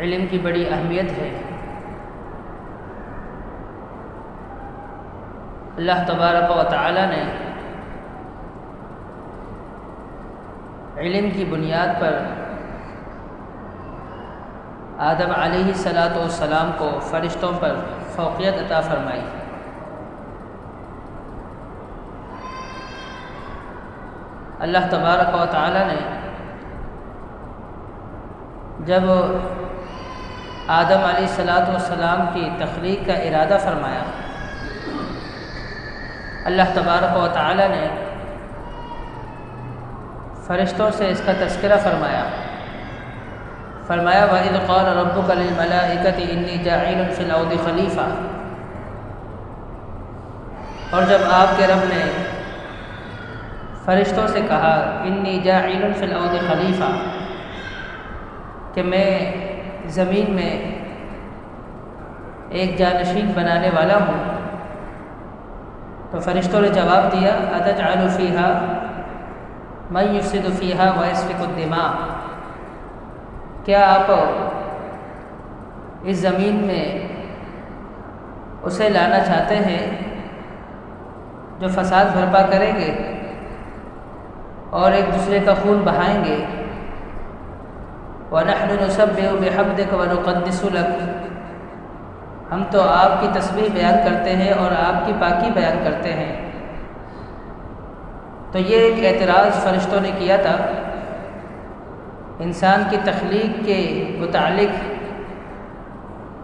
علم کی بڑی اہمیت ہے۔ اللہ تبارک و تعالی نے علم کی بنیاد پر آدم علیہ السلام کو فرشتوں پر فوقیت عطا فرمائی۔ اللہ تبارک و تعالی نے جب آدم علیہ السلام کی تخلیق کا ارادہ فرمایا، اللہ تبارک و تعالی نے فرشتوں سے اس کا تذکرہ فرمایا۔ وَإِذْ قَالَ رَبُّكَ لِلْمَلَائِكَةِ إِنِّي جَاعِلٌ فِي الْأَرْضِ خَلِيفَةً، اور جب آپ کے رب نے فرشتوں سے کہا إِنِّي جَاعِلٌ فِي الْأَرْضِ خَلِيفَةً، کہ میں زمین میں ایک جانشین بنانے والا ہوں، تو فرشتوں نے جواب دیا أَتَجْعَلُ فِيهَا مَن يُفْسِدُ فِيهَا وَيَسْفِكُ الدِّمَاءَ، کیا آپ اس زمین میں اسے لانا چاہتے ہیں جو فساد برپا کریں گے اور ایک دوسرے کا خون بہائیں گے؟ وَنَحْنُ نُسَبِّحُ بِحَمْدِكَ وَنُقَدِّسُ لَكَ، ہم تو آپ کی تسبیح بیان کرتے ہیں اور آپ کی پاکی بیان کرتے ہیں۔ تو یہ ایک اعتراض فرشتوں نے کیا تھا انسان کی تخلیق کے متعلق۔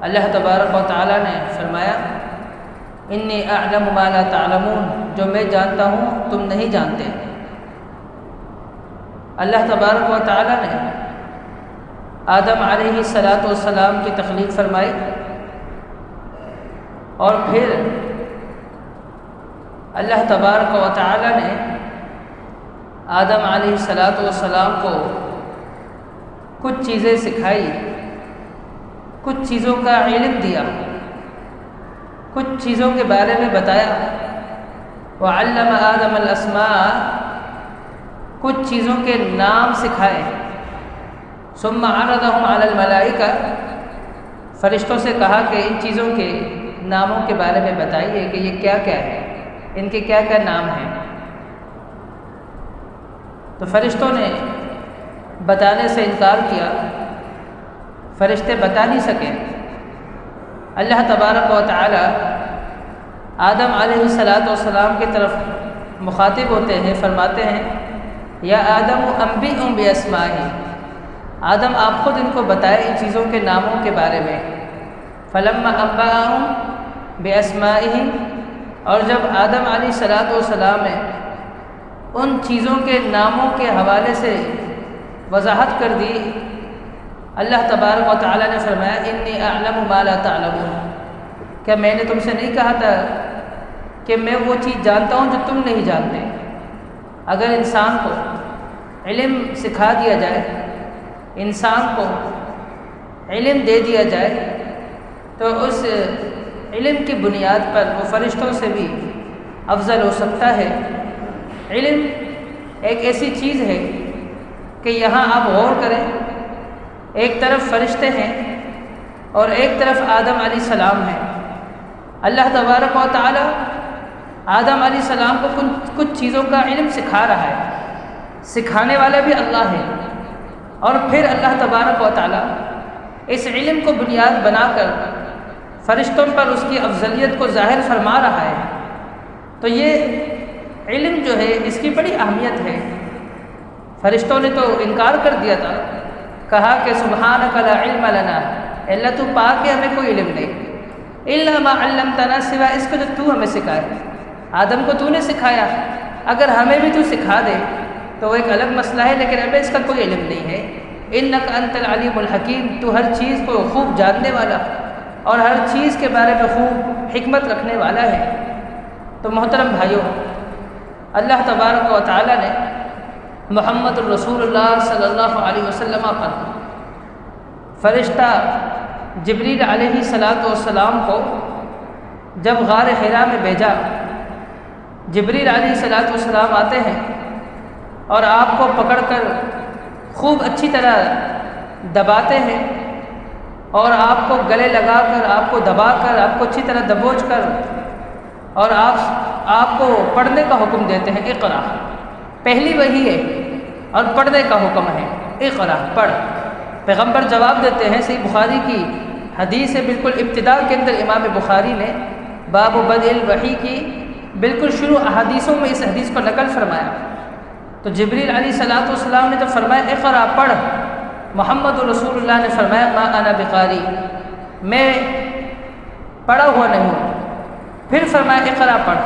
اللہ تبارک و تعالی نے فرمایا انی اعلم ما لا تعلمون، جو میں جانتا ہوں تم نہیں جانتے۔ اللہ تبارک و تعالی نے آدم علیہ السلام کی تخلیق فرمائی، اور پھر اللہ تبارک و تعالی نے آدم علیہ السلام کو کچھ چیزیں سکھائی، کچھ چیزوں کا علم دیا، کچھ چیزوں کے بارے میں بتایا۔ وَعَلَّمَ آدَمَ الْأَسْمَاءَ، کچھ چیزوں کے نام سکھائے۔ ثُمَّ عَرَضَهُمْ عَلَى الْمَلَائِكَةِ، فرشتوں سے کہا کہ ان چیزوں کے ناموں کے بارے میں بتائیے کہ یہ کیا کیا ہے، ان کے کیا کیا نام ہیں۔ تو فرشتوں نے بتانے سے انکار کیا، فرشتے بتا نہیں سکے۔ اللہ تبارک و تعالی آدم علیہ السلام کی طرف مخاطب ہوتے ہیں، فرماتے ہیں یا آدم انبئہم باسمائہم، آدم آپ خود ان کو بتائے ان چیزوں کے ناموں کے بارے میں۔ فلما انبأہم باسمائہم، اور جب آدم علیہ السلام نے ان چیزوں کے ناموں کے حوالے سے وضاحت کر دی، اللہ تبارک و تعالی نے فرمایا انی اعلم ما لا تعلمون، کیا میں نے تم سے نہیں کہا تھا کہ میں وہ چیز جانتا ہوں جو تم نہیں جانتے؟ اگر انسان کو علم سکھا دیا جائے، انسان کو علم دے دیا جائے، تو اس علم کی بنیاد پر وہ فرشتوں سے بھی افضل ہو سکتا ہے۔ علم ایک ایسی چیز ہے کہ یہاں آپ غور کریں، ایک طرف فرشتے ہیں اور ایک طرف آدم علیہ السلام ہیں۔ اللہ تبارک و تعالی آدم علیہ السلام کو کچھ چیزوں کا علم سکھا رہا ہے، سکھانے والا بھی اللہ ہے، اور پھر اللہ تبارک و تعالی اس علم کو بنیاد بنا کر فرشتوں پر اس کی افضلیت کو ظاہر فرما رہا ہے۔ تو یہ علم جو ہے اس کی بڑی اہمیت ہے۔ فرشتوں نے تو انکار کر دیا تھا، کہا کہ سبحانک لا علم لنا، اللہ تو پاک ہے، ہمیں کوئی علم نہیں، الا ما علمتنا، سوائے اس کو جو تو ہمیں سکھائے۔ آدم کو تو نے سکھایا، اگر ہمیں بھی تو سکھا دے تو وہ ایک الگ مسئلہ ہے، لیکن ہمیں اس کا کوئی علم نہیں ہے۔ انک انت العلیم الحکیم، تو ہر چیز کو خوب جاننے والا اور ہر چیز کے بارے میں خوب حکمت رکھنے والا ہے۔ تو محترم بھائیوں، اللہ تبارک و تعالی نے محمد الرسول اللہ صلی اللہ علیہ وسلم پر فرشتہ جبریل علیہ السلام کو جب غار حرا میں بھیجا، جبریل علیہ السلام آتے ہیں اور آپ کو پکڑ کر خوب اچھی طرح دباتے ہیں اور آپ کو گلے لگا کر، آپ کو دبا کر، آپ کو اچھی طرح دبوچ کر اور آپ کو پڑھنے کا حکم دیتے ہیں، اقرا، پہلی وحی ہے اور پڑھنے کا حکم ہے، اقرا، پڑھ۔ پیغمبر جواب دیتے ہیں، صحیح بخاری کی حدیث ہے، بالکل ابتدا کے اندر امام بخاری نے باب بدء الوحی کی بالکل شروع احادیثوں میں اس حدیث کو نقل فرمایا۔ تو جبریل علیہ الصلوۃ والسلام نے تو فرمایا اقرا، پڑھ۔ محمد رسول اللہ نے فرمایا ما انا بقاری، میں پڑھا ہوا نہیں ہوں۔ پھر فرمایا اقرا، پڑھ۔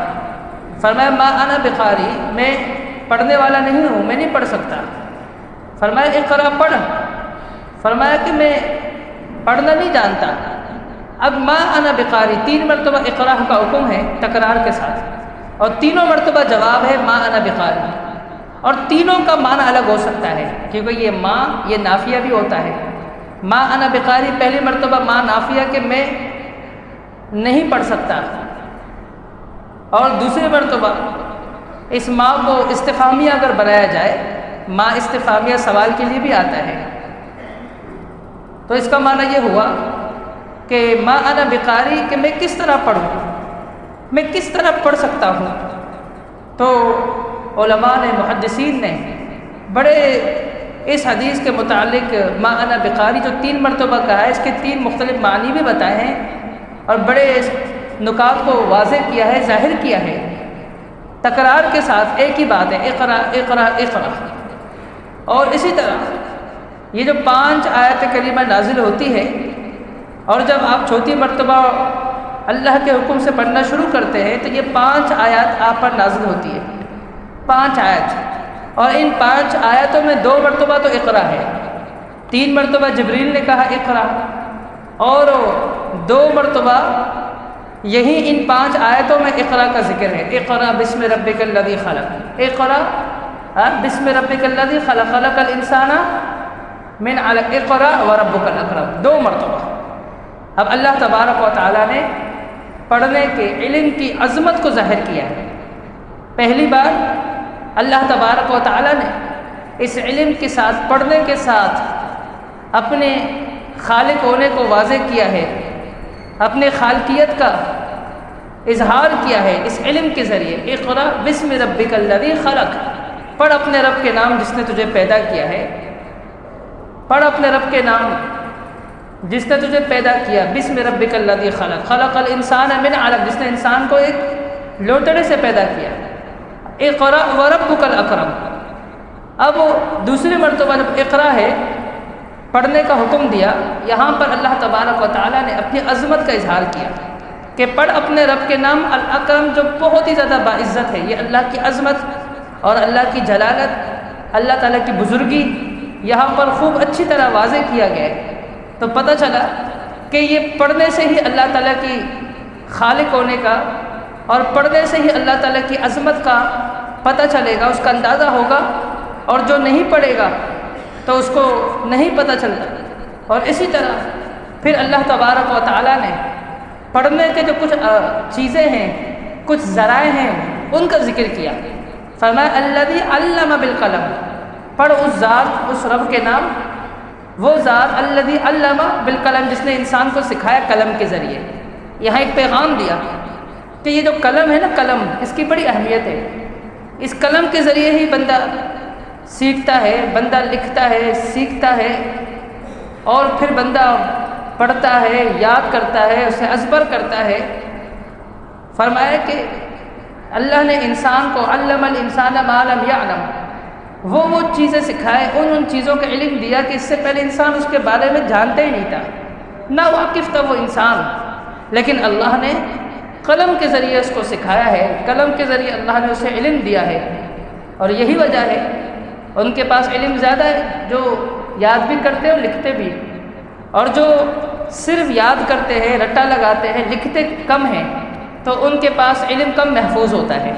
فرمایا ما انا بقاری، میں پڑھنے والا نہیں ہوں، میں نہیں پڑھ سکتا۔ فرمایا اقرا، پڑھ۔ فرمایا کہ میں پڑھنا نہیں جانتا۔ اب ما انا بقاری، 3 مرتبہ اقرا کا حکم ہے تکرار کے ساتھ، اور تینوں مرتبہ جواب ہے ما انا بقاری، اور تینوں کا معنی الگ ہو سکتا ہے، کیونکہ یہ ما یہ نافیہ بھی ہوتا ہے۔ ما انا بقاری پہلی مرتبہ ما نافیہ کہ میں نہیں پڑھ سکتا، اور دوسری مرتبہ اس ما کو استفہامیہ اگر بنایا جائے، ما استفہامیہ سوال کے لیے بھی آتا ہے، تو اس کا معنی یہ ہوا کہ ما انا بقاری کہ میں کس طرح پڑھوں، میں کس طرح پڑھ سکتا ہوں۔ تو علماء نے، محدثین نے بڑے اس حدیث کے متعلق ما انا بقاری جو 3 مرتبہ کہا ہے، اس کے 3 مختلف معنی بھی بتائے ہیں، اور بڑے اس نکات کو واضح کیا ہے، ظاہر کیا ہے۔ تکرار کے ساتھ ایک ہی بات ہے، اقرا اقرا اقرا۔ اور اسی طرح یہ جو 5 آیت کریمہ نازل ہوتی ہے، اور جب آپ چوتھی مرتبہ اللہ کے حکم سے پڑھنا شروع کرتے ہیں تو یہ 5 آیات آپ پر نازل ہوتی ہے، 5 آیت، اور ان 5 آیتوں میں 2 مرتبہ تو اقرا ہے، 3 مرتبہ جبریل نے کہا اقرا، اور 2 مرتبہ یہی ان 5 آیتوں میں اقرا کا ذکر ہے۔ اقرا بسم ربک الذی خلق، اقرا بسم ربک الذی خلق، خلق الانسان من علق، اقرا وربک الاکرم، 2 مرتبہ۔ اب اللہ تبارک و تعالیٰ نے پڑھنے کے علم کی عظمت کو ظاہر کیا ہے۔ پہلی بار اللہ تبارک و تعالیٰ نے اس علم کے ساتھ، پڑھنے کے ساتھ اپنے خالق ہونے کو واضح کیا ہے، اپنے خالقیت کا اظہار کیا ہے اس علم کے ذریعے۔ اقرا بسم ربک الذی خلق، پڑھ اپنے رب کے نام جس نے تجھے پیدا کیا ہے، پڑھ اپنے رب کے نام جس نے تجھے پیدا کیا، بسم ربک الذی خلق، خلق الانسان من علق، جس نے انسان کو ایک لوتڑے سے پیدا کیا، اقرا وربک الاکرم۔ اب دوسری مرتبہ جب اقرا ہے، پڑھنے کا حکم دیا، یہاں پر اللہ تبارک و تعالیٰ نے اپنی عظمت کا اظہار کیا کہ پڑھ اپنے رب کے نام الاکرم، جو بہت ہی زیادہ باعزت ہے۔ یہ اللہ کی عظمت اور اللہ کی جلالت، اللہ تعالیٰ کی بزرگی یہاں پر خوب اچھی طرح واضح کیا گیا ہے۔ تو پتہ چلا کہ یہ پڑھنے سے ہی اللہ تعالیٰ کی خالق ہونے کا، اور پڑھنے سے ہی اللہ تعالیٰ کی عظمت کا پتہ چلے گا، اس کا اندازہ ہوگا، اور جو نہیں پڑھے گا تو اس کو نہیں پتہ چلتا۔ اور اسی طرح پھر اللہ تبارک و تعالیٰ نے پڑھنے کے جو کچھ چیزیں ہیں، کچھ ذرائع ہیں، ان کا ذکر کیا۔ فرمایا الذی علم بالقلم، پڑھ اس ذات، اس رب کے نام، وہ ذات الذی علم بالقلم، جس نے انسان کو سکھایا قلم کے ذریعے۔ یہاں ایک پیغام دیا کہ یہ جو قلم ہے نا، قلم، اس کی بڑی اہمیت ہے۔ اس قلم کے ذریعے ہی بندہ سیکھتا ہے، بندہ لکھتا ہے، سیکھتا ہے، اور پھر بندہ پڑھتا ہے، یاد کرتا ہے، اسے ازبر کرتا ہے۔ فرمایا کہ اللہ نے انسان کو علم الانسان ما لم یعلم، وہ چیزیں سکھائے، ان چیزوں کا علم دیا کہ اس سے پہلے انسان اس کے بارے میں جانتا ہی نہیں تھا، نہ واقف تھا وہ انسان، لیکن اللہ نے قلم کے ذریعے اس کو سکھایا ہے، قلم کے ذریعے اللہ نے اسے علم دیا ہے۔ اور یہی وجہ ہے ان کے پاس علم زیادہ ہے، جو یاد بھی کرتے اور لکھتے بھی، اور جو صرف یاد کرتے ہیں، رٹا لگاتے ہیں، لکھتے کم ہیں، تو ان کے پاس علم کم محفوظ ہوتا ہے،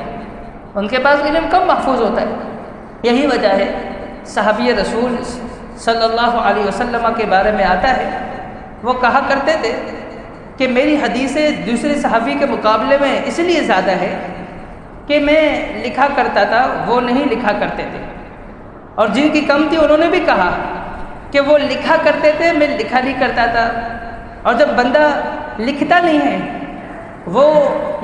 ان کے پاس علم کم محفوظ ہوتا ہے۔ یہی وجہ ہے صحابی رسول صلی اللہ علیہ وسلم کے بارے میں آتا ہے، وہ کہا کرتے تھے کہ میری حدیثیں دوسرے صحابی کے مقابلے میں اس لیے زیادہ ہے کہ میں لکھا کرتا تھا، وہ نہیں لکھا کرتے تھے، اور جن کی کم تھی انہوں نے بھی کہا کہ وہ لکھا کرتے تھے، میں لکھا نہیں کرتا تھا. اور جب بندہ لکھتا نہیں ہے وہ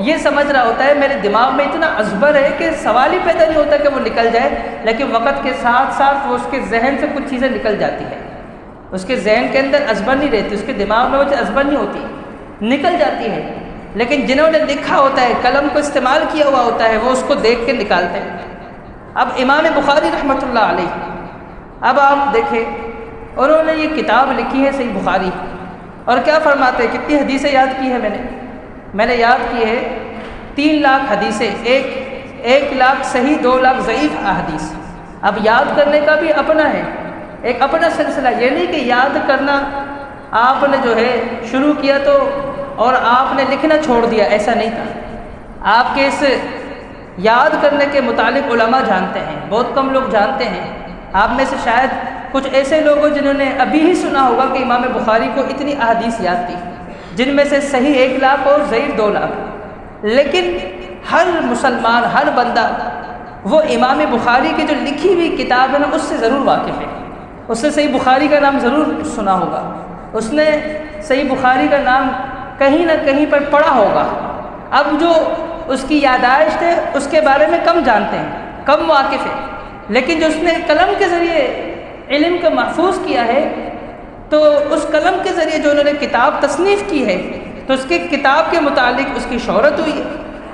یہ سمجھ رہا ہوتا ہے میرے دماغ میں اتنا ازبر ہے کہ سوال ہی پیدا نہیں ہوتا کہ وہ نکل جائے، لیکن وقت کے ساتھ ساتھ وہ اس کے ذہن سے کچھ چیزیں نکل جاتی ہیں. اس کے ذہن کے اندر ازبر نہیں رہتی، اس کے دماغ میں وہ ازبر نہیں ہوتی، نکل جاتی ہے. لیکن جنہوں نے لکھا ہوتا ہے، قلم کو استعمال کیا ہوا ہوتا ہے، وہ اس کو دیکھ کے نکالتے ہیں. اب امام بخاری رحمۃ اللہ علیہ، اب آپ دیکھیں انہوں نے یہ کتاب لکھی ہے صحیح بخاری، اور کیا فرماتے ہیں، کتنی حدیثیں یاد کی ہے میں نے یاد کی ہے 3 لاکھ حدیثیں، 1 لاکھ صحیح، 2 لاکھ ضعیف احادیث. اب یاد کرنے کا بھی اپنا ہے، ایک اپنا سلسلہ. یہ نہیں کہ یاد کرنا آپ نے جو ہے شروع کیا تو اور آپ نے لکھنا چھوڑ دیا، ایسا نہیں تھا. آپ کے اس یاد کرنے کے متعلق علماء جانتے ہیں، بہت کم لوگ جانتے ہیں. آپ میں سے شاید کچھ ایسے لوگ ہو جنہوں نے ابھی ہی سنا ہوگا کہ امام بخاری کو اتنی احادیث یاد تھی، جن میں سے صحیح 1 لاکھ اور ضعیف 2 لاکھ. لیکن ہر مسلمان، ہر بندہ وہ امام بخاری کی جو لکھی ہوئی کتاب ہے نا اس سے ضرور واقف ہے. اس نے صحیح بخاری کا نام ضرور سنا ہوگا، اس نے صحیح بخاری کا نام کہیں نہ کہیں پر پڑھا ہوگا. اب جو اس کی یادداشت ہے اس کے بارے میں کم جانتے ہیں، کم واقف ہے. لیکن جو اس نے قلم کے ذریعے علم کو محفوظ کیا ہے، تو اس قلم کے ذریعے جو انہوں نے کتاب تصنیف کی ہے، تو اس کی کتاب کے متعلق اس کی شہرت ہوئی ہے،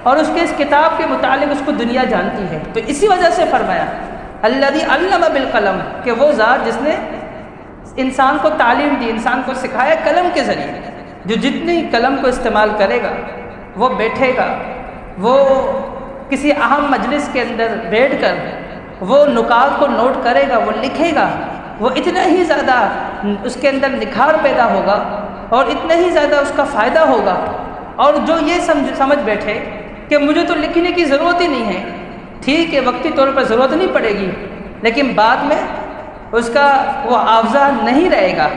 اور اس کے اس کتاب کے متعلق اس کو دنیا جانتی ہے. تو اسی وجہ سے فرمایا الذی علم بالقلم، کہ وہ ذات جس نے انسان کو تعلیم دی، انسان کو سکھایا قلم کے ذریعے. جو جتنی قلم کو استعمال کرے گا، وہ بیٹھے گا، وہ کسی اہم مجلس کے اندر بیٹھ کر وہ نکات کو نوٹ کرے گا، وہ لکھے گا، وہ اتنا ہی زیادہ اس کے اندر نکھار پیدا ہوگا اور اتنا ہی زیادہ اس کا فائدہ ہوگا. اور جو یہ سمجھ بیٹھے کہ مجھے تو لکھنے کی ضرورت ہی نہیں ہے، ٹھیک ہے وقتی طور پر ضرورت نہیں پڑے گی، لیکن بعد میں اس کا وہ حافظہ نہیں رہے گا.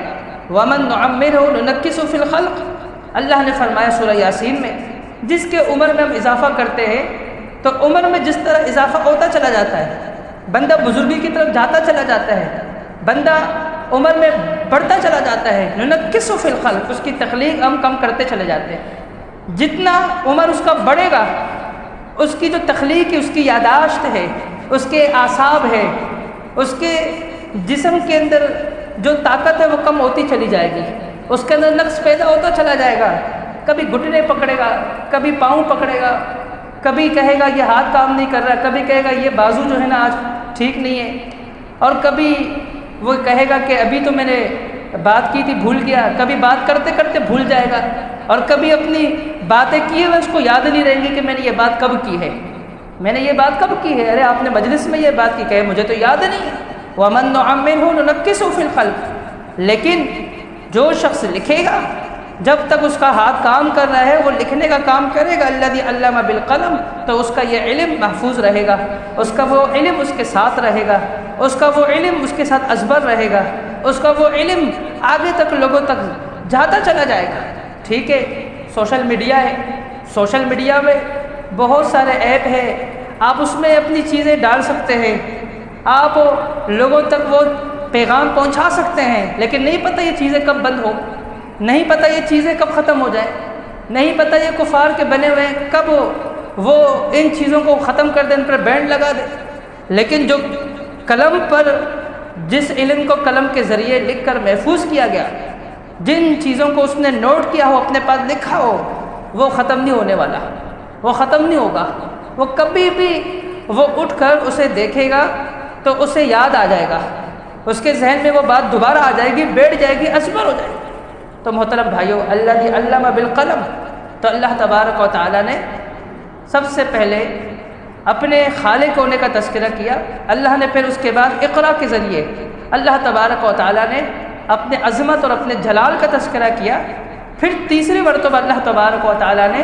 وَمَن نُعَمِّرْهُ نُنَكِّسُ فِي الْخَلْقِ، اللہ نے فرمایا سورہ یاسین میں، جس کے عمر میں ہم اضافہ کرتے ہیں تو عمر میں جس طرح اضافہ ہوتا چلا جاتا ہے، بندہ بزرگی کی طرف جاتا چلا جاتا ہے، بندہ عمر میں بڑھتا چلا جاتا ہے. نُنَكِّسُ فِي الْخَلْقِ، اس کی تخلیق ہم کم کرتے چلے جاتے ہیں. جتنا عمر اس کا بڑھے گا، اس کی جو تخلیق ہے، اس کی یادداشت ہے، اس کے اعصاب ہے، اس کے جسم کے اندر جو طاقت ہے وہ کم ہوتی چلی جائے گی. اس کے اندر نقص پیدا ہوتا چلا جائے گا. کبھی گھٹنے پکڑے گا، کبھی پاؤں پکڑے گا، کبھی کہے گا یہ ہاتھ کام نہیں کر رہا، کبھی کہے گا یہ بازو جو ہے نا آج ٹھیک نہیں ہے، اور کبھی وہ کہے گا کہ ابھی تو میں نے بات کی تھی بھول گیا، کبھی بات کرتے کرتے بھول جائے گا، اور کبھی اپنی باتیں کیے ہوئے اس کو یاد نہیں رہیں گی کہ میں نے یہ بات کب کی ہے، میں نے یہ بات کب کی ہے، ارے آپ نے مجلس میں یہ بات کی، کہے مجھے تو یاد نہیں ہے. وَمَن نُعَمِّرْهُ نُنَكِّسُهُ فِي الْخَلْقِ، لیکن جو شخص لکھے گا، جب تک اس کا ہاتھ کام کر رہا ہے وہ لکھنے کا کام کرے گا، الذی علم بالقلم، تو اس کا یہ علم محفوظ رہے گا، اس کا وہ علم اس کے ساتھ رہے گا، اس کا وہ علم اس کے ساتھ ازبر رہے گا، اس کا وہ علم آگے تک لوگوں تک جاتا چلا جائے گا. ٹھیک ہے، سوشل میڈیا ہے، سوشل میڈیا میں بہت سارے ایپ ہے، آپ اس میں اپنی چیزیں ڈال سکتے ہیں، آپ لوگوں تک وہ پیغام پہنچا سکتے ہیں، لیکن نہیں پتہ یہ چیزیں کب بند ہو، نہیں پتہ یہ چیزیں کب ختم ہو جائیں، نہیں پتہ یہ کفار کے بنے ہوئے ہیں کب وہ ان چیزوں کو ختم کر دیں، ان پر بینڈ لگا دیں. لیکن جو قلم پر، جس علم کو قلم کے ذریعے لکھ کر محفوظ کیا گیا، جن چیزوں کو اس نے نوٹ کیا ہو، اپنے پاس لکھا ہو، وہ ختم نہیں ہونے والا، وہ ختم نہیں ہوگا. وہ کبھی بھی وہ اٹھ کر اسے دیکھے گا تو اسے یاد آ جائے گا، اس کے ذہن میں وہ بات دوبارہ آ جائے گی، بیٹھ جائے گی، ازبر ہو جائے گی. تو محترم بھائیو، الذی علم بالقلم، تو اللہ تبارک و تعالیٰ نے سب سے پہلے اپنے خالق ہونے کا تذکرہ کیا. اللہ نے پھر اس کے بعد اقرا کے ذریعے اللہ تبارک و تعالیٰ نے اپنے عظمت اور اپنے جلال کا تذکرہ کیا. پھر تیسری مرتبہ اللہ تبارک و تعالیٰ نے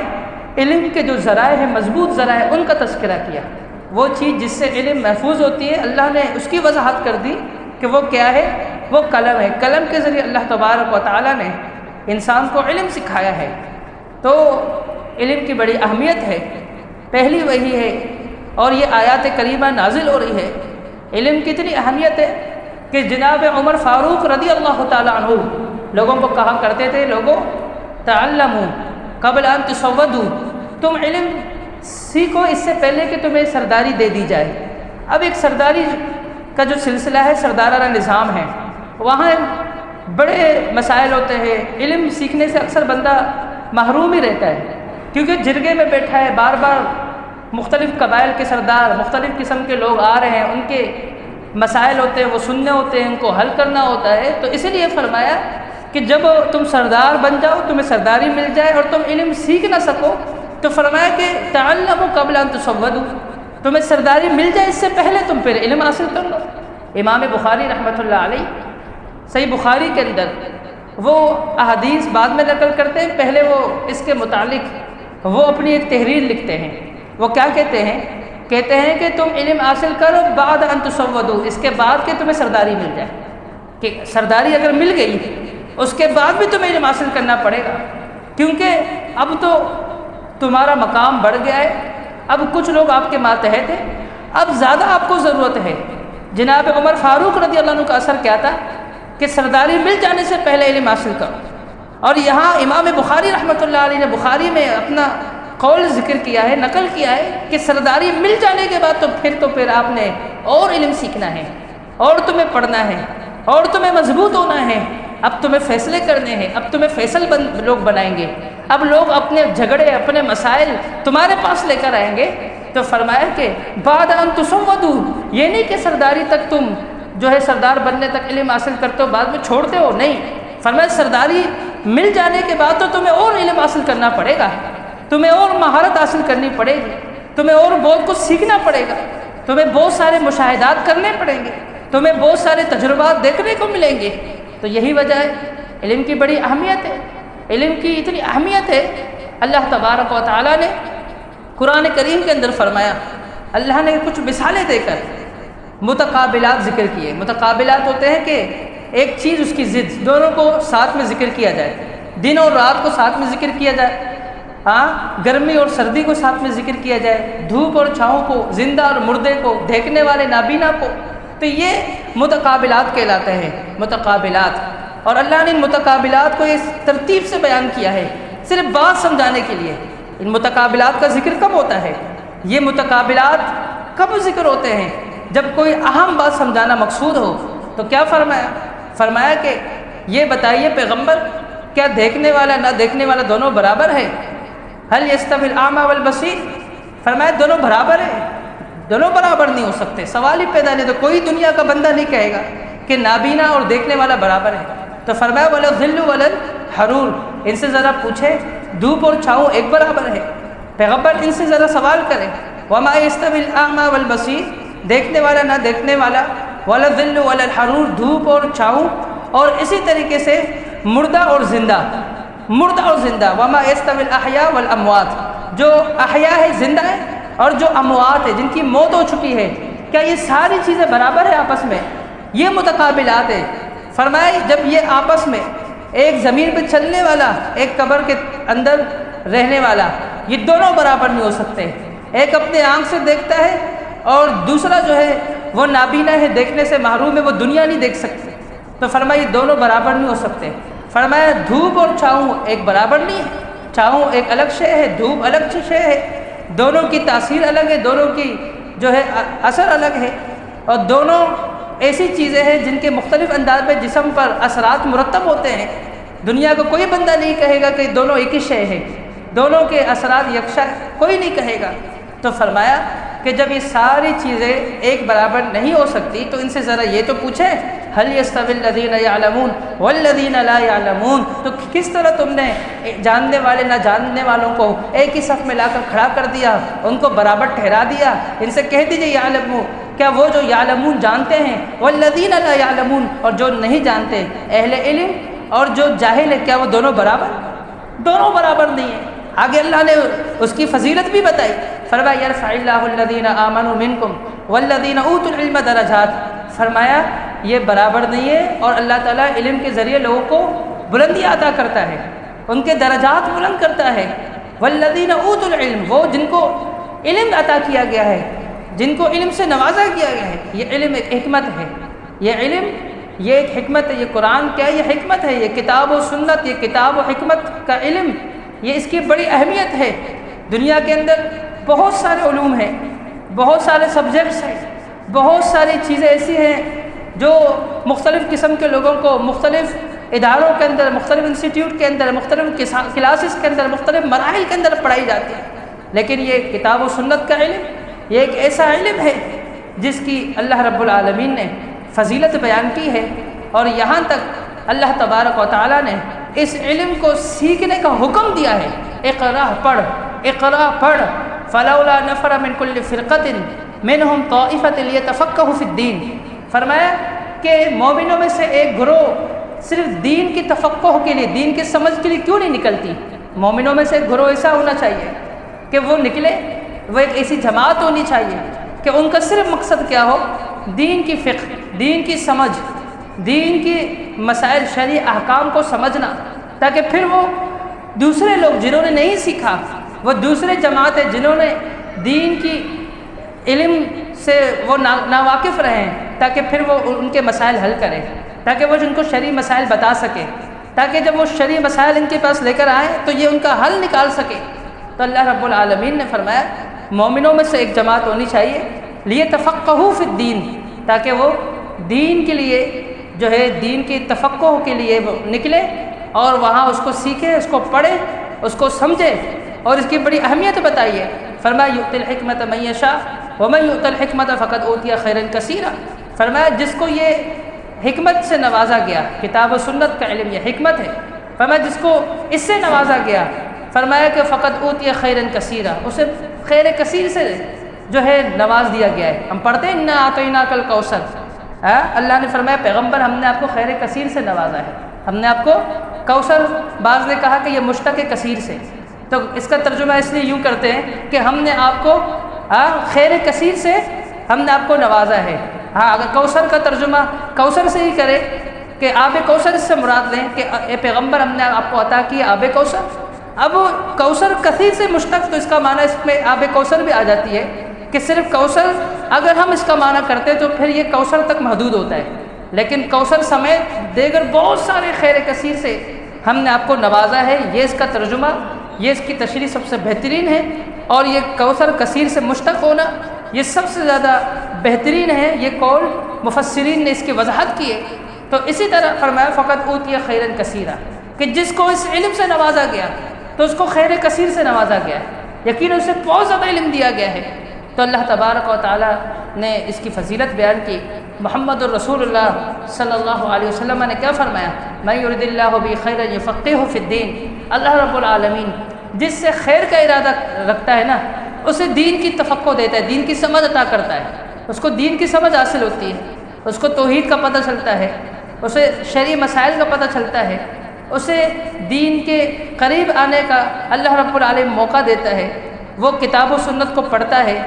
علم کے جو ذرائع ہیں، مضبوط ذرائع، ان کا تذکرہ کیا. وہ چیز جس سے علم محفوظ ہوتی ہے، اللہ نے اس کی وضاحت کر دی کہ وہ کیا ہے، وہ قلم ہے. قلم کے ذریعے اللہ تبارک و تعالیٰ نے انسان کو علم سکھایا ہے. تو علم کی بڑی اہمیت ہے، پہلی وہی ہے، اور یہ آیات کریمہ نازل ہو رہی ہے. علم کی اتنی اہمیت ہے کہ جناب عمر فاروق رضی اللہ تعالیٰ عنہ لوگوں کو کہا کرتے تھے، لوگوں تعلموا قبل ان تسودوا، تم علم سیکھو اس سے پہلے کہ تمہیں سرداری دے دی جائے۔ اب ایک سرداری کا جو سلسلہ ہے، سردارانہ نظام ہے، وہاں بڑے مسائل ہوتے ہیں، علم سیکھنے سے اکثر بندہ محروم ہی رہتا ہے، کیونکہ جرگے میں بیٹھا ہے، بار بار مختلف قبائل کے سردار، مختلف قسم کے لوگ آ رہے ہیں، ان کے مسائل ہوتے ہیں، وہ سننے ہوتے ہیں، ان کو حل کرنا ہوتا ہے۔ تو اسی لیے فرمایا کہ جب تم سردار بن جاؤ، تمہیں سرداری مل جائے اور تم علم سیکھ نہ سکو، تو فرمایا کہ تعلموا قبل ان تسودوا، تمہیں سرداری مل جائے اس سے پہلے تم پھر علم حاصل کر لو۔ امام بخاری رحمۃ اللہ علیہ صحیح بخاری کے اندر وہ احادیث بعد میں نقل کرتے ہیں، پہلے وہ اس کے متعلق وہ اپنی ایک تحریر لکھتے ہیں۔ وہ کیا کہتے ہیں کہ تم علم حاصل کرو بعد ان تسودوا، اس کے بعد کہ تمہیں سرداری مل جائے، کہ سرداری اگر مل گئی اس کے بعد بھی تمہیں علم حاصل کرنا پڑے گا، کیونکہ اب تو تمہارا مقام بڑھ گیا ہے، اب کچھ لوگ آپ کے ماتحت ہیں، اب زیادہ آپ کو ضرورت ہے۔ جناب عمر فاروق رضی اللہ عنہ کا اثر کیا تھا کہ سرداری مل جانے سے پہلے علم حاصل کرو۔ اور یہاں امام بخاری رحمۃ اللہ علیہ نے بخاری میں اپنا قول ذکر کیا ہے، نقل کیا ہے کہ سرداری مل جانے کے بعد تو پھر آپ نے اور علم سیکھنا ہے، اور تمہیں پڑھنا ہے، اور تمہیں مضبوط ہونا ہے، اب تمہیں فیصلے کرنے ہیں، اب تمہیں فیصل لوگ بنائیں گے، اب لوگ اپنے جھگڑے، اپنے مسائل تمہارے پاس لے کر آئیں گے۔ تو فرمایا کہ بعد ان تسودوا، یہ نہیں کہ سرداری تک تم جو ہے سردار بننے تک علم حاصل کرتے ہو بعد میں چھوڑتے ہو، نہیں، فرمایا سرداری مل جانے کے بعد تو تمہیں اور علم حاصل کرنا پڑے گا، تمہیں اور مہارت حاصل کرنی پڑے گی، تمہیں اور بہت کچھ سیکھنا پڑے گا، تمہیں بہت سارے مشاہدات کرنے پڑیں گے، تمہیں بہت سارے تجربات دیکھنے کو ملیں گے۔ تو یہی وجہ ہے علم کی بڑی اہمیت ہے، علم کی اتنی اہمیت ہے، اللہ تبارک و تعالیٰ نے قرآن کریم کے اندر فرمایا، اللہ نے کچھ مثالیں دے کر متقابلات ذکر کیے۔ متقابلات ہوتے ہیں کہ ایک چیز اس کی ضد، دونوں کو ساتھ میں ذکر کیا جائے، دن اور رات کو ساتھ میں ذکر کیا جائے، گرمی اور سردی کو ساتھ میں ذکر کیا جائے، دھوپ اور چھاؤں کو، زندہ اور مردے کو، دیکھنے والے نابینا کو، تو یہ متقابلات کہلاتے ہیں، متقابلات۔ اور اللہ نے ان متقابلات کو اس ترتیب سے بیان کیا ہے صرف بات سمجھانے کے لیے۔ ان متقابلات کا ذکر کب ہوتا ہے؟ یہ متقابلات کب ذکر ہوتے ہیں؟ جب کوئی اہم بات سمجھانا مقصود ہو۔ تو کیا فرمایا کہ یہ بتائیے پیغمبر، کیا دیکھنے والا نہ دیکھنے والا دونوں برابر ہے؟ هل يستوي الاعمى والبصير، فرمایا دونوں برابر ہیں، دونوں برابر نہیں ہو سکتے، سوال ہی پیدا نہیں۔ تو کوئی دنیا کا بندہ نہیں کہے گا کہ نابینا اور دیکھنے والا برابر ہے۔ تو فرمایا ولا الظل ولا الحرور، ان سے ذرا پوچھیں دھوپ اور چھاؤں ایک برابر ہے؟ پیغمبر ان سے ذرا سوال کریں، وما يستوي الاعمى والبصير، دیکھنے والا نہ دیکھنے والا، ولا الظل ولا الحرور، دھوپ اور چھاؤں، اور اسی طریقے سے مردہ اور زندہ، مردہ اور زندہ، وما يستوي الاحياء والاموات، جو احیاء ہے زندہ ہے اور جو اموات ہے جن کی موت ہو چکی ہے، کیا یہ ساری چیزیں برابر ہیں آپس میں؟ یہ متقابلات ہے۔ فرمایا جب یہ آپس میں ایک زمین پہ چلنے والا، ایک قبر کے اندر رہنے والا، یہ دونوں برابر نہیں ہو سکتے۔ ایک اپنے آنکھ سے دیکھتا ہے اور دوسرا جو ہے وہ نابینا ہے، دیکھنے سے محروم ہے، وہ دنیا نہیں دیکھ سکتے۔ تو فرمایا یہ دونوں برابر نہیں ہو سکتے۔ فرمایا دھوپ اور چھاؤں ایک برابر نہیں ہے، چھاؤں ایک الگ شے ہے، دھوپ الگ شے ہے، دونوں کی تاثیر الگ ہے، دونوں کی جو ہے اثر الگ ہے، اور دونوں ایسی چیزیں ہیں جن کے مختلف انداز میں جسم پر اثرات مرتب ہوتے ہیں۔ دنیا کو کوئی بندہ نہیں کہے گا کہ دونوں ایک ہی شے ہے، دونوں کے اثرات یکساں، کوئی نہیں کہے گا۔ تو فرمایا کہ جب یہ ساری چیزیں ایک برابر نہیں ہو سکتی تو ان سے ذرا یہ تو پوچھیں هل يستوي الذين يعلمون والذين لا يعلمون، تو کس طرح تم نے جاننے والے نہ جاننے والوں کو ایک ہی صف میں لا کر کھڑا کر دیا، ان کو برابر ٹھہرا دیا۔ ان سے کہہ دیجئے یعلمون، کیا وہ جو یعلمون جانتے ہیں، والذین لا یعلمون، اور جو نہیں جانتے، اہل علم اور جو جاہل ہے، کیا وہ دونوں برابر؟ دونوں برابر نہیں ہیں۔ آگے اللہ نے اس کی فضیلت بھی بتائی، فرمایا یرفع اللہ الذین آمنوا منکم والذین اوتوا العلم درجات، فرمایا یہ برابر نہیں ہے، اور اللہ تعالیٰ علم کے ذریعے لوگوں کو بلندی عطا کرتا ہے، ان کے درجات بلند کرتا ہے۔ والذین اوتوا العلم، وہ جن کو علم عطا کیا گیا ہے، جن کو علم سے نوازا کیا گیا ہے، یہ علم ایک حکمت ہے، یہ علم یہ ایک حکمت ہے، یہ قرآن کیا ہے؟ یہ حکمت ہے، یہ کتاب و سنت، یہ کتاب و حکمت کا علم، یہ اس کی بڑی اہمیت ہے۔ دنیا کے اندر بہت سارے علوم ہیں، بہت سارے سبجیکٹس ہیں، بہت ساری چیزیں ایسی ہیں جو مختلف قسم کے لوگوں کو مختلف اداروں کے اندر، مختلف انسٹیٹیوٹ کے اندر، مختلف کلاسز کے اندر، مختلف مراحل کے اندر پڑھائی جاتی ہے، لیکن یہ کتاب و سنت کا علم یہ ایک ایسا علم ہے جس کی اللہ رب العالمین نے فضیلت بیان کی ہے، اور یہاں تک اللہ تبارک و تعالیٰ نے اس علم کو سیکھنے کا حکم دیا ہے۔ اقرأ پڑھ، اقرأ پڑھ، فلولا نفر من کل فرقۃ منہم طائفۃ لیتفقہوا فی الدین، فرمایا کہ مومنوں میں سے ایک گروہ صرف دین کی تفقہ کے لیے، دین کی سمجھ کے لیے کیوں نہیں نکلتی؟ مومنوں میں سے ایک گروہ ایسا ہونا چاہیے کہ وہ نکلے، وہ ایک ایسی جماعت ہونی چاہیے کہ ان کا صرف مقصد کیا ہو؟ دین کی فقہ، دین کی سمجھ، دین کی مسائل شرعی احکام کو سمجھنا، تاکہ پھر وہ دوسرے لوگ جنہوں نے نہیں سیکھا، وہ دوسرے جماعتیں جنہوں نے دین کی علم سے وہ ناواقف رہیں، تاکہ پھر وہ ان کے مسائل حل کریں، تاکہ وہ جن کو شرعی مسائل بتا سکے، تاکہ جب وہ شرعی مسائل ان کے پاس لے کر آئیں تو یہ ان کا حل نکال سکے۔ تو اللہ رب العالمین نے فرمایا مومنوں میں سے ایک جماعت ہونی چاہیے لیتفقہوا فی الدین، تاکہ وہ دین کے لیے جو ہے دین کی تفقہ کے لیے وہ نکلے اور وہاں اس کو سیکھے، اس کو پڑھے، اس کو سمجھے اور اس کی بڑی اہمیت بتائیے۔ فرمایا یؤتی الحکمۃ من یشاء ومن یؤت الحکمۃ فقد اوتی خیرا کثیرا، فرمایا جس کو یہ حکمت سے نوازا گیا، کتاب و سنت کا علم یہ حکمت ہے، فرمایا جس کو اس سے نوازا گیا، فرمایا کہ فقد اوتی خیرا کثیرا، اسے خیر کثیر سے جو ہے نواز دیا گیا ہے۔ ہم پڑھتے ہیں انا اعطیناک الکوثر، اللہ نے فرمایا پیغمبر ہم نے آپ کو خیر کثیر سے نوازا ہے، ہم نے آپ کو کوثر، بعض نے کہا کہ یہ مشتق کثیر سے، تو اس کا ترجمہ اس لیے یوں کرتے ہیں کہ ہم نے آپ کو خیر کثیر سے ہم نے آپ کو نوازا ہے۔ ہاں اگر کوثر کا ترجمہ کوثر سے ہی کرے کہ آب کوثر، اس سے مراد لیں کہ اے پیغمبر ہم نے آپ کو عطا کی آب کوثر۔ اب کوثر کثیر سے مشتق، تو اس کا معنی اس میں آب کوثر بھی آ جاتی ہے کہ صرف کوثر اگر ہم اس کا معنی کرتے تو پھر یہ کوثر تک محدود ہوتا ہے، لیکن کوثر سمیت دیگر بہت سارے خیر کثیر سے ہم نے آپ کو نوازا ہے، یہ اس کا ترجمہ، یہ اس کی تشریح سب سے بہترین ہے، اور یہ کوثر کثیر سے مشتق ہونا یہ سب سے زیادہ بہترین ہے، یہ قول مفسرین نے اس کی وضاحت کی ہے۔ تو اسی طرح فرمایا فقط اوتی خیرا کثیرا، کہ جس کو اس علم سے نوازا گیا تو اس کو خیر کثیر سے نوازا گیا ہے، یقیناً اسے بہت زیادہ علم دیا گیا ہے۔ تو اللہ تبارک و تعالیٰ نے اس کی فضیلت بیان کی۔ محمد الرسول اللہ صلی اللہ علیہ وسلم نے کیا فرمایا؟ من یرد اللہ بہ خیرا یفقہہ فی الدین، اللہ رب العالمین جس سے خیر کا ارادہ رکھتا ہے نا، اسے دین کی تفقہ دیتا ہے، دین کی سمجھ عطا کرتا ہے، اس کو دین کی سمجھ حاصل ہوتی ہے، اس کو توحید کا پتہ چلتا ہے، اسے شرعی مسائل کا پتہ چلتا ہے، اسے دین کے قریب آنے کا اللہ رب العالمین موقع دیتا ہے، وہ کتاب و سنت کو پڑھتا ہے،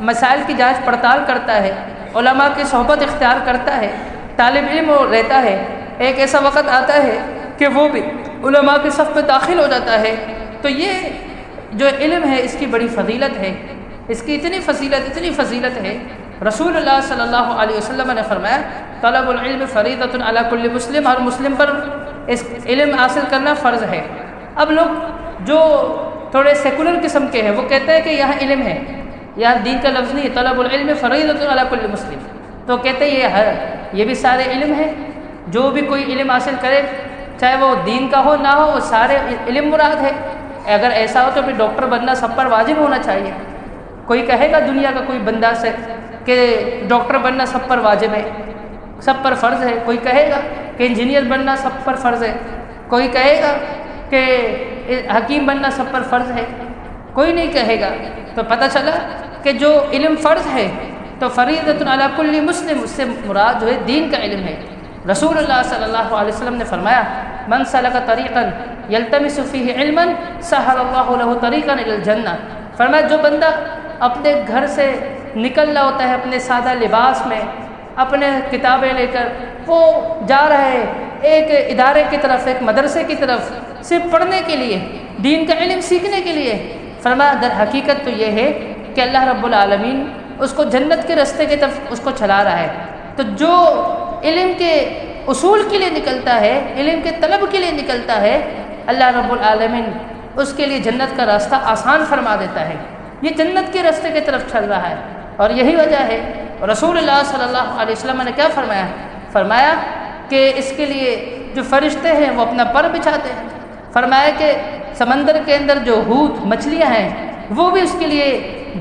مسائل کی جانچ پڑتال کرتا ہے، علماء کی صحبت اختیار کرتا ہے، طالب علم رہتا ہے، ایک ایسا وقت آتا ہے کہ وہ بھی علماء کے صف میں داخل ہو جاتا ہے۔ تو یہ جو علم ہے اس کی بڑی فضیلت ہے، اس کی اتنی فضیلت ہے، رسول اللہ صلی اللہ علیہ وسلم نے فرمایا طلب العلم فریضۃ علی کل مسلم، ہر مسلم پر اس علم حاصل کرنا فرض ہے۔ اب لوگ جو تھوڑے سیکولر قسم کے ہیں وہ کہتے ہیں کہ یہاں علم ہے، یہاں دین کا لفظ نہیں ہے، طلب العلم فریضۃ علی کل مسلم، تو کہتے ہیں یہ بھی سارے علم ہے، جو بھی کوئی علم حاصل کرے چاہے وہ دین کا ہو نہ ہو، وہ سارے علم مراد ہے۔ اگر ایسا ہو تو پھر ڈاکٹر بننا سب پر واجب ہونا چاہیے۔ کوئی کہے گا دنیا کا کوئی بندہ سے کہ ڈاکٹر بننا سب پر واجب ہے، سب پر فرض ہے، کوئی کہے گا کہ انجینئر بننا سب پر فرض ہے، کوئی کہے گا کہ حکیم بننا سب پر فرض ہے، کوئی نہیں کہے گا۔ تو پتہ چلا کہ جو علم فرض ہے تو فریضۃ علی کل مسلم، اس سے مراد جو ہے دین کا علم ہے۔ رسول اللہ صلی اللہ علیہ وسلم نے فرمایا من سلک طریقا یلتمس فیہ علما سہل اللہ لہ طریقا الی الجنہ، فرمایا جو بندہ اپنے گھر سے نکل رہا ہوتا ہے اپنے سادہ لباس میں، اپنے کتابیں لے کر وہ جا رہا ہے ایک ادارے کی طرف، ایک مدرسے کی طرف، صرف پڑھنے کے لیے، دین کا علم سیکھنے کے لیے، فرمایا در حقیقت تو یہ ہے کہ اللہ رب العالمین اس کو جنت کے راستے کی طرف اس کو چلا رہا ہے۔ تو جو علم کے اصول کے لیے نکلتا ہے، علم کے طلب کے لیے نکلتا ہے، اللہ رب العالمین اس کے لیے جنت کا راستہ آسان فرما دیتا ہے۔ یہ جنت کے راستے کی طرف چل رہا ہے، اور یہی وجہ ہے رسول اللہ صلی اللہ علیہ وسلم نے کیا فرمایا کہ اس کے لیے جو فرشتے ہیں وہ اپنا پر بچھاتے ہیں۔ فرمایا کہ سمندر کے اندر جو حوت مچھلیاں ہیں وہ بھی اس کے لیے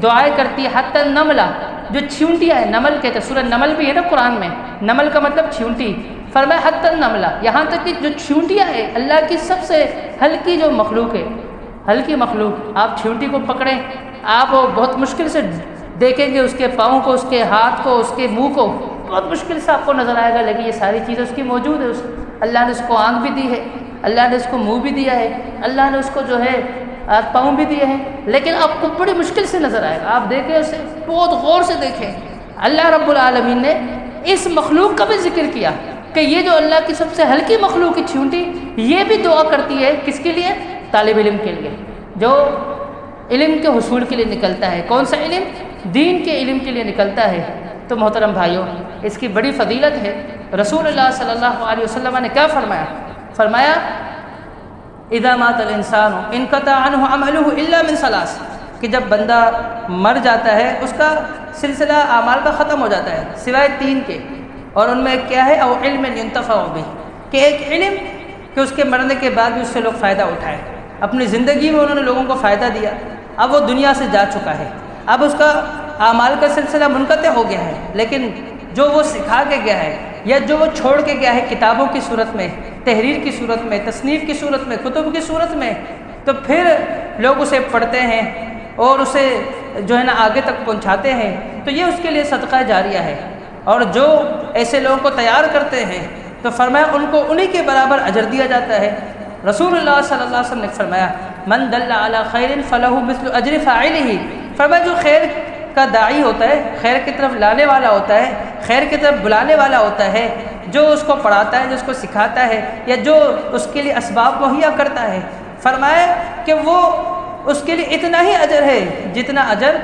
دعائیں کرتی ہے، حتی النملہ جو چھونٹیاں ہیں، نمل کہتے ہیں، سورہ نمل بھی ہے نا قرآن میں، نمل کا مطلب چھونٹی، فرمایا حتی النملہ، یہاں تک کہ جو چھونٹیاں ہیں اللہ کی سب سے ہلکی جو مخلوق ہے، ہلکی مخلوق، آپ چھونٹی کو پکڑیں، آپ بہت مشکل سے دیکھیں گے اس کے پاؤں کو، اس کے ہاتھ کو، اس کے منہ کو، بہت مشکل سے آپ کو نظر آئے گا، لیکن یہ ساری چیزیں اس کی موجود ہے۔ اللہ نے اس کو آنکھ بھی دی ہے، اللہ نے اس کو منہ بھی دیا ہے، اللہ نے اس کو جو ہے ہاتھ پاؤں بھی دیے ہیں، لیکن آپ کو بڑی مشکل سے نظر آئے گا۔ آپ دیکھیں اسے، بہت غور سے دیکھیں۔ اللہ رب العالمین نے اس مخلوق کا بھی ذکر کیا کہ یہ جو اللہ کی سب سے ہلکی مخلوق کی چھونٹی، یہ بھی دعا کرتی ہے کس کے لیے؟ طالب علم کے لیے، جو علم کے حصول کے لیے نکلتا ہے۔ کون سا علم؟ دین کے علم کے لیے نکلتا ہے۔ تو محترم بھائیوں، اس کی بڑی فضیلت ہے۔ رسول اللہ صلی اللہ علیہ وسلم نے کیا فرمایا اذا مات الانسان انقطع عنہ عمله الا من ثلاث، کہ جب بندہ مر جاتا ہے اس کا سلسلہ اعمال کا ختم ہو جاتا ہے سوائے 3 کے، اور ان میں کیا ہے؟ او علم ينتفع به، کہ ایک علم کہ اس کے مرنے کے بعد بھی اس سے لوگ فائدہ اٹھائیں، اپنی زندگی میں انہوں نے لوگوں کو فائدہ دیا، اب وہ دنیا سے جا چکا ہے، اب اس کا اعمال کا سلسلہ منقطع ہو گیا ہے، لیکن جو وہ سکھا کے گیا ہے یا جو وہ چھوڑ کے گیا ہے کتابوں کی صورت میں، تحریر کی صورت میں، تصنیف کی صورت میں، کتب کی صورت میں، تو پھر لوگ اسے پڑھتے ہیں اور اسے جو ہے نا آگے تک پہنچاتے ہیں، تو یہ اس کے لیے صدقہ جاریہ ہے۔ اور جو ایسے لوگوں کو تیار کرتے ہیں تو فرمایا ان کو انہی کے برابر اجر دیا جاتا ہے۔ رسول اللہ صلی اللہ علیہ وسلم نے فرمایا من دل علی خیر فلہ مثل اجر فاعلہ، فرمایا جو خیر کا داعی ہوتا ہے، خیر کی طرف لانے والا ہوتا ہے، خیر کی طرف بلانے والا ہوتا ہے، جو اس کو پڑھاتا ہے، جو اس کو سکھاتا ہے، یا جو اس کے لیے اسباب مہیا کرتا ہے، فرمایا کہ وہ اس کے لیے اتنا ہی اجر ہے جتنا اجر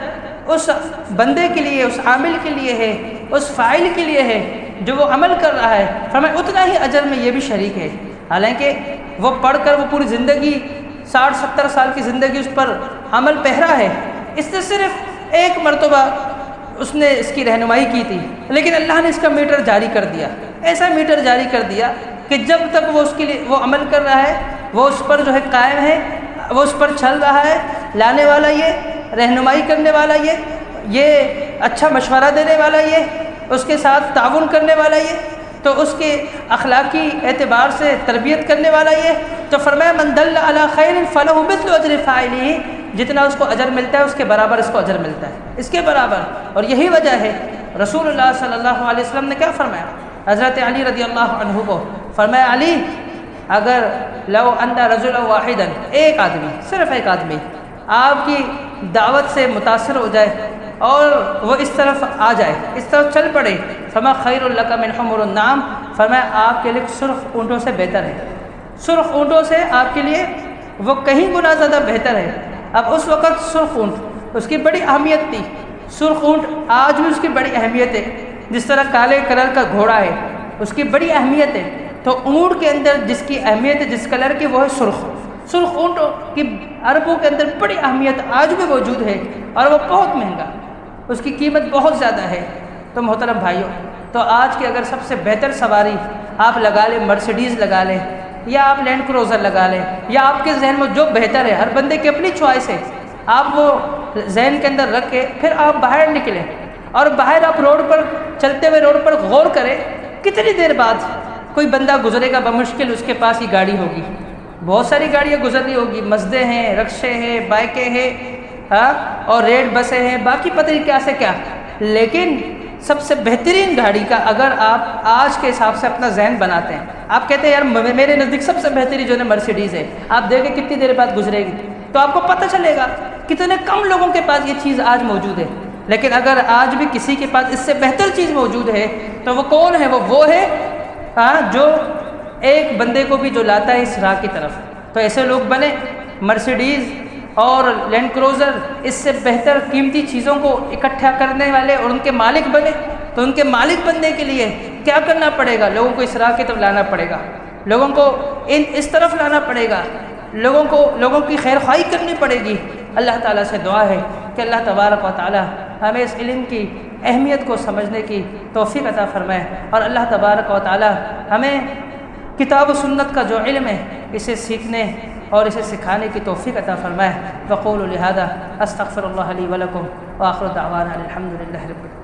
اس بندے کے لیے، اس عامل کے لیے ہے، اس فاعل کے لیے ہے جو وہ عمل کر رہا ہے، فرمایا اتنا ہی اجر میں یہ بھی شریک ہے۔ حالانکہ وہ پڑھ کر وہ پوری زندگی 60-70 سال کی زندگی اس پر عمل پہرا ہے، اس نے صرف ایک مرتبہ اس نے اس کی رہنمائی کی تھی، لیکن اللہ نے اس کا میٹر جاری کر دیا، ایسا میٹر جاری کر دیا کہ جب تک وہ اس کے لیے وہ عمل کر رہا ہے، وہ اس پر جو ہے قائم ہے، وہ اس پر چل رہا ہے، لانے والا یہ، رہنمائی کرنے والا یہ اچھا مشورہ دینے والا یہ، اس کے ساتھ تعاون کرنے والا یہ، تو اس کے اخلاقی اعتبار سے تربیت کرنے والا یہ، تو فرمایا من دل علی خیر فلہ مثل اجر فاعلہ، جتنا اس کو اجر ملتا ہے اس کے برابر اس کو اجر ملتا ہے، اس کے برابر۔ اور یہی وجہ ہے رسول اللہ صلی اللہ علیہ وسلم نے کیا فرمایا؟ حضرت علی رضی اللہ عنہ کو فرمایا علی اگر لو ان رجلا واحدا، ایک آدمی، صرف ایک آدمی آپ کی دعوت سے متاثر ہو جائے اور وہ اس طرف آ جائے، اس طرف چل پڑے، فرمایا خیر لک من حمر النعم، فرمایا آپ کے لیے سرخ اونٹوں سے بہتر ہے، سرخ اونٹوں سے آپ کے لیے وہ کہیں گنا زیادہ بہتر ہے۔ اب اس وقت سرخ اونٹ اس کی بڑی اہمیت تھی، سرخ اونٹ آج بھی اس کی بڑی اہمیت ہے، جس طرح کالے کلر کا گھوڑا ہے اس کی بڑی اہمیت ہے، تو اونٹ کے اندر جس کی اہمیت ہے، جس کلر کی، وہ ہے سرخ اونٹ کی عربوں کے اندر بڑی اہمیت آج بھی موجود ہے، اور وہ بہت مہنگا، اس کی قیمت بہت زیادہ ہے۔ تو محترم بھائیوں، تو آج کی اگر سب سے بہتر سواری آپ لگا لیں، مرسیڈیز لگا لیں یا آپ لینڈ کروزر لگا لیں، یا آپ کے ذہن میں جو بہتر ہے، ہر بندے کی اپنی چوائس ہے، آپ وہ ذہن کے اندر رکھ کے پھر آپ باہر نکلیں، اور باہر آپ روڈ پر چلتے ہوئے روڈ پر غور کریں، کتنی دیر بعد کوئی بندہ گزرے گا، بمشکل اس کے پاس یہ گاڑی ہوگی، بہت ساری گاڑیاں گزر رہی ہوگی، مزدے ہیں، رکشے ہیں، بائکیں ہیں، اور ریڈ بسیں ہیں، باقی پتہ نہیں کیا سے کیا، لیکن سب سے بہترین گاڑی کا اگر آپ آج کے حساب سے اپنا ذہن بناتے ہیں، آپ کہتے ہیں یار میرے نزدیک سب سے بہترین جو ہے مرسیڈیز ہے، آپ دیکھیں کتنی دیر بعد گزرے گی، تو آپ کو پتہ چلے گا کتنے کم لوگوں کے پاس یہ چیز آج موجود ہے۔ لیکن اگر آج بھی کسی کے پاس اس سے بہتر چیز موجود ہے تو وہ کون ہے؟ وہ ہے جو ایک بندے کو بھی جو لاتا ہے اس راہ کی طرف۔ تو ایسے لوگ بنے، مرسیڈیز اور لینڈ کروزر اس سے بہتر قیمتی چیزوں کو اکٹھا کرنے والے اور ان کے مالک بنے، تو ان کے مالک بننے کے لیے کیا کرنا پڑے گا؟ لوگوں کو اس راہ کی طرف لانا پڑے گا، لوگوں کو اس طرف لانا پڑے گا، لوگوں کی خیر خواہی کرنی پڑے گی۔ اللہ تعالیٰ سے دعا ہے کہ اللہ تبارک و تعالیٰ ہمیں اس علم کی اہمیت کو سمجھنے کی توفیق عطا فرمائے، اور اللہ تبارک و تعالیٰ ہمیں کتاب و سنت کا جو علم ہے اسے سیکھنے اور اسے سکھانے کی توفیق عطا فرمائے۔ وقولوا لہذا استغفر اللہ لی ولکم وآخر دعوانا الحمد للہ رب العالمین۔